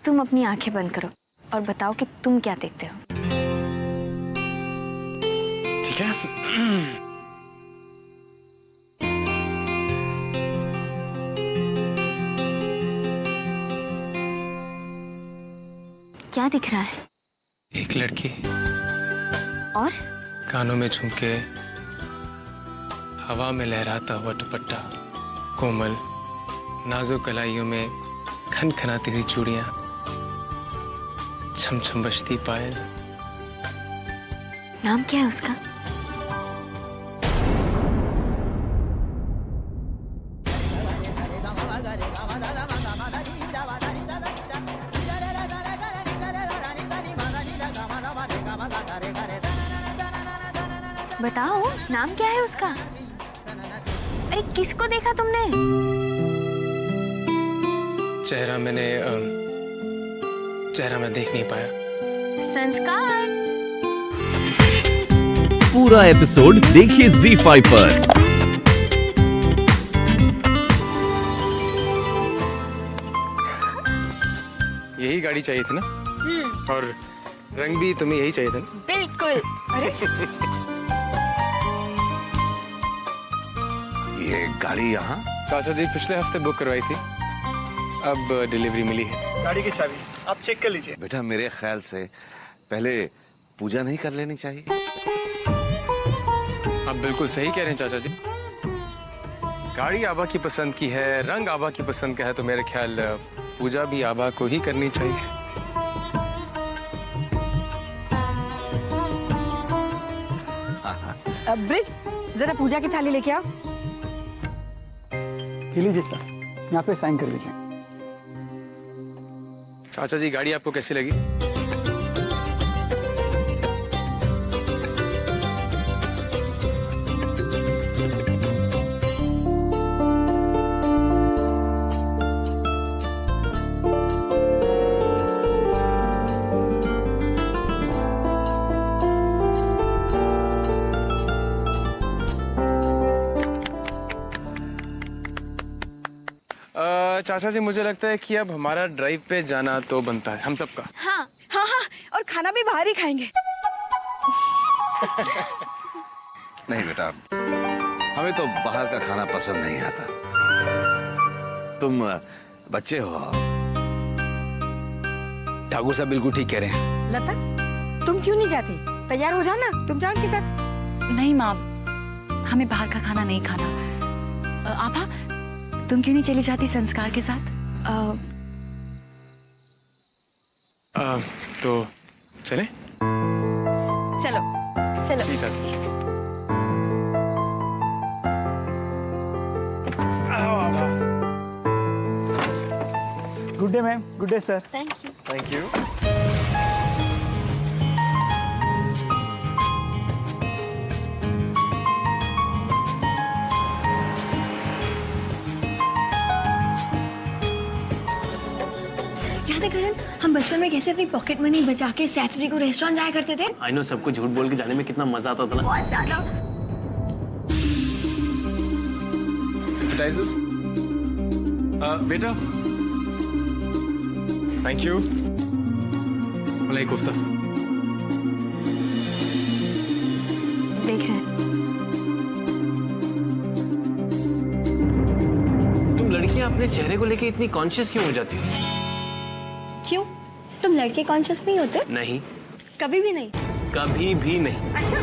तुम अपनी आंखें बंद करो और बताओ कि तुम क्या देखते हो। ठीक है। क्या दिख रहा है? एक लड़की और कानों में झुमके, हवा में लहराता हुआ दुपट्टा, कोमल नाजुक कलाइयों में खनखनाती हुई चूड़ियां, छम छम बजती पायल। नाम क्या है उसका? बताओ नाम क्या है उसका? अरे किसको देखा तुमने? चेहरा मैं देख नहीं पाया। संस्कार। पूरा एपिसोड देखिए ZEE5 पर। यही गाड़ी चाहिए थी ना? और रंग भी तुम्हें यही चाहिए था ना? बिल्कुल। अरे ये गाड़ी यहाँ? चाचा जी पिछले हफ्ते बुक करवाई थी, अब डिलीवरी मिली है। गाड़ी की चाबी आप चेक कर लीजिए। बेटा मेरे ख्याल से पहले पूजा नहीं कर लेनी चाहिए? आप बिल्कुल सही कह रहे हैं चाचा जी। गाड़ी आबा की पसंद की है, रंग आबा की पसंद का है, तो मेरे ख्याल पूजा भी आबा को ही करनी चाहिए। ब्रिज, जरा पूजा की थाली लेके आओ। ये लीजिए सर, यहाँ पे साइन कर लीजिए। चाचा जी गाड़ी आपको कैसी लगी? चाचा जी मुझे लगता है कि अब हमारा ड्राइव पे जाना तो बनता है हम सबका। हाँ हाँ हाँ, और खाना भी बाहर ही खाएंगे। नहीं बेटा, हमें तो बाहर का खाना पसंद नहीं आता। तुम बच्चे हो। ठाकुर साहब बिल्कुल ठीक कह रहे हैं। लता, तुम क्यों नहीं जाती? तैयार हो जाओ ना, तुम जाओ उनके साथ। नहीं माँ, हमें बाहर का खाना नहीं खाना। आभा, तुम क्यों नहीं चली जाती संस्कार के साथ? तो चले? चलो चलो। जी चाचा। Good day ma'am. Good day sir. Thank you. Thank you. याद है करण, हम बचपन में कैसे अपनी पॉकेट मनी बचा के सैटरडे को रेस्टोरेंट जाया करते थे? आई नो, सबको झूठ बोल के जाने में कितना मजा आता था ना। बहुत ज्यादा। Appetizers? बेटा थैंक यू। मलाई कोफ्ता। देख रहे हैं। तुम लड़कियां अपने चेहरे को लेके इतनी कॉन्शियस क्यों हो जाती हो? क्यों? तुम लड़के कॉन्शियस नहीं होते? नहीं, कभी भी नहीं। कभी भी नहीं। अच्छा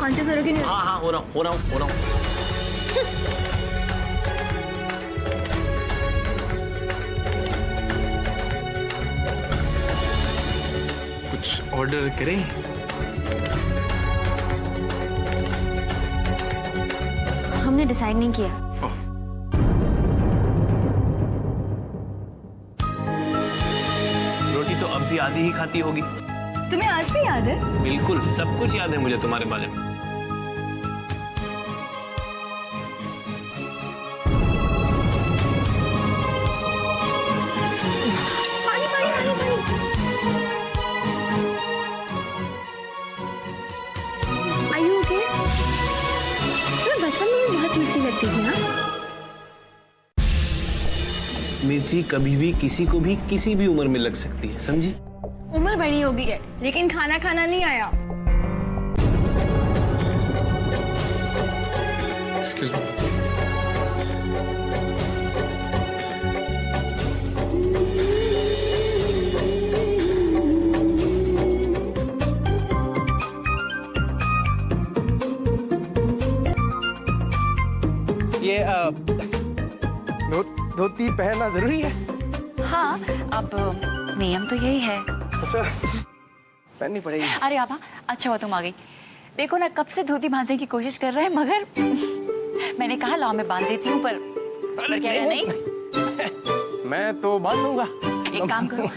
कॉन्शियस हो रहे नहीं? हाँ हाँ, हो रहा हूँ। कुछ ऑर्डर करें? हमने डिसाइड नहीं किया। रोटी तो अब भी आधी ही खाती होगी। तुम्हें आज भी याद है? बिल्कुल, सब कुछ याद है मुझे तुम्हारे बारे में। बचपन में भी बहुत मिर्ची लगती थी ना? मिर्ची कभी भी किसी को भी किसी भी उम्र में लग सकती है, समझी? उम्र बड़ी हो गई है लेकिन खाना खाना नहीं आया। Excuse me. ये धोती पहनना जरूरी है? हाँ, अब नियम तो यही है। अच्छा, पहननी पड़ेगी। अरे आभा, अच्छा हुआ तुम आ गई। देखो ना, कब से धोती बांधने की कोशिश कर रहे हैं, मगर मैंने कहा लाओ मैं बांध देती हूँ, पर कह रहा नहीं। मैं तो बांध दूंगा। एक काम करो,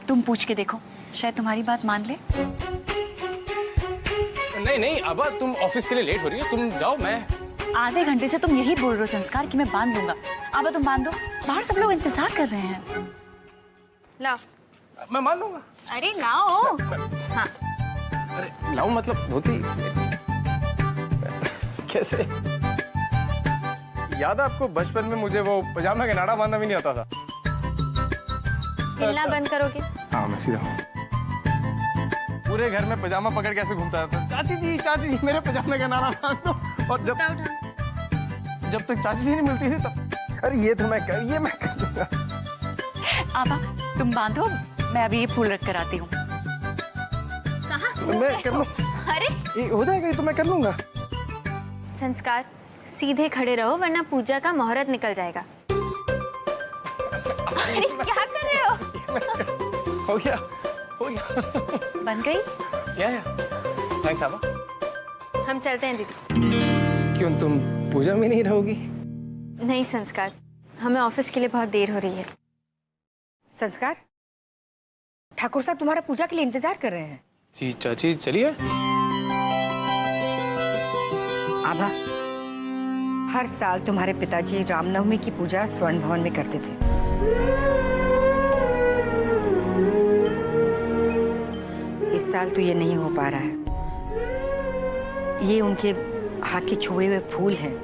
तुम पूछ के देखो, शायद तुम्हारी बात मान ले। नहीं नहीं अबा, तुम ऑफिस के लिए लेट हो रही हो, तुम जाओ। मैं आधे घंटे से तुम यही बोल रहे हो संस्कार कि मैं बांध दूंगा। आभा तुम बांध दो, बाहर सब लोग इंतजार कर रहे हैं। लाओ। मैं बांध दूंगा। अरे लाओ। हाँ। अरे लाओ मतलब धोती कैसे? याद है आपको बचपन में मुझे वो पजामा के नाड़ा बांधना भी नहीं आता था। हिलना बंद करोगे? हाँ मैं सीधा पूरे घर में पजामा पकड़ कैसे घूमता था। चाची जी मेरे पजामे का नाड़ा बांध दो। और जब तक चाची जी नहीं मिलती थी तब। अरे ये तो मैं कर दूंगा। आभा तुम बांधो, मैं अभी ये फूल रख कर आती हूँ। मैं कर लूँ। अरे ये हो जाएगा, ये तो मैं कर लूंगा। संस्कार, सीधे खड़े रहो वरना पूजा का मुहूर्त निकल जाएगा। अरे क्या कर रहे हो? हो गया हो गया। बन गई? या थैंक्स आबा। हम चलते हैं दीदी। क्यों तुम पूजा में नहीं रहोगी? नहीं संस्कार, हमें ऑफिस के लिए बहुत देर हो रही है। संस्कार, ठाकुर साहब तुम्हारा पूजा के लिए इंतजार कर रहे हैं। जी चाची चलिए। आभा, हर साल तुम्हारे पिताजी रामनवमी की पूजा स्वर्ण भवन में करते थे। इस साल तो ये नहीं हो पा रहा है। ये उनके हाथ के छुए हुए फूल हैं,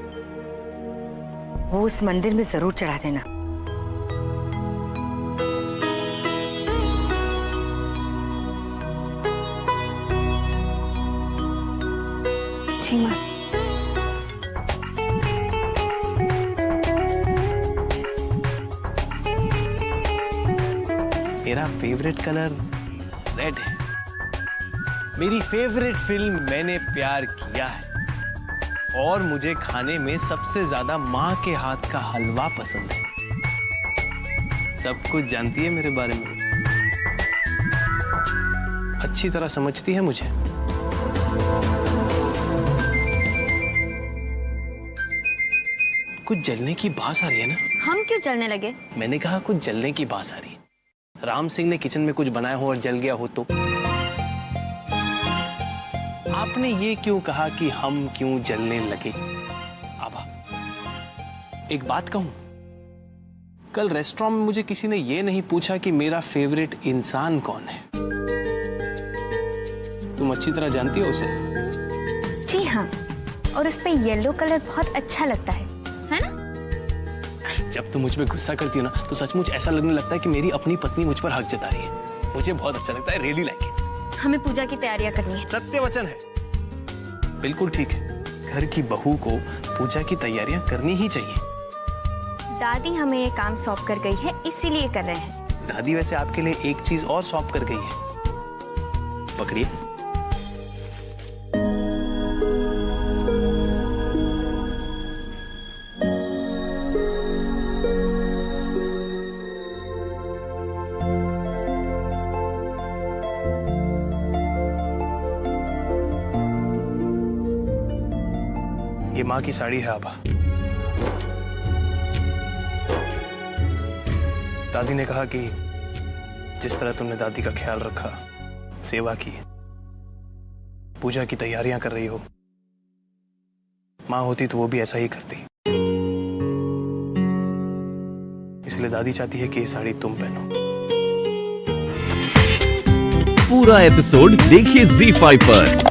वो उस मंदिर में जरूर चढ़ा देना। जी माँ। मेरा फेवरेट कलर रेड है। मेरी फेवरेट फिल्म मैंने प्यार किया है। और मुझे खाने में सबसे ज्यादा माँ के हाथ का हलवा पसंद है। सब कुछ जानती है मेरे बारे में, अच्छी तरह समझती है मुझे। कुछ जलने की बात आ रही है ना? हम क्यों चलने लगे? मैंने कहा कुछ जलने की बात आ रही है। राम सिंह ने किचन में कुछ बनाया हो और जल गया हो तो? आपने ये क्यों कहा कि हम क्यों जलने लगे? आभा, एक बात कहूं, कल रेस्टोरेंट में मुझे किसी ने ये नहीं पूछा कि मेरा फेवरेट इंसान कौन है। तुम अच्छी तरह जानती हो उसे? जी हाँ, और उस पे येलो कलर बहुत अच्छा लगता है ना? जब तुम मुझ पे गुस्सा करती हो ना, तो सचमुच ऐसा लगने लगता है कि मेरी अपनी पत्नी मुझ पर हक जता रही है। मुझे बहुत अच्छा लगता है, रियली लाइक इट। हमें पूजा की तैयारियां करनी है। सत्य वचन है। बिल्कुल ठीक है, घर की बहू को पूजा की तैयारियां करनी ही चाहिए। दादी हमें ये काम सौंप कर गई है, इसीलिए कर रहे हैं। दादी वैसे आपके लिए एक चीज और सौंप कर गई है, पकड़िए। ये माँ की साड़ी है आभा। दादी ने कहा कि जिस तरह तुमने दादी का ख्याल रखा, सेवा की, पूजा की तैयारियां कर रही हो, माँ होती तो वो भी ऐसा ही करती। इसलिए दादी चाहती है कि ये साड़ी तुम पहनो। पूरा एपिसोड देखिए ZEE5 पर।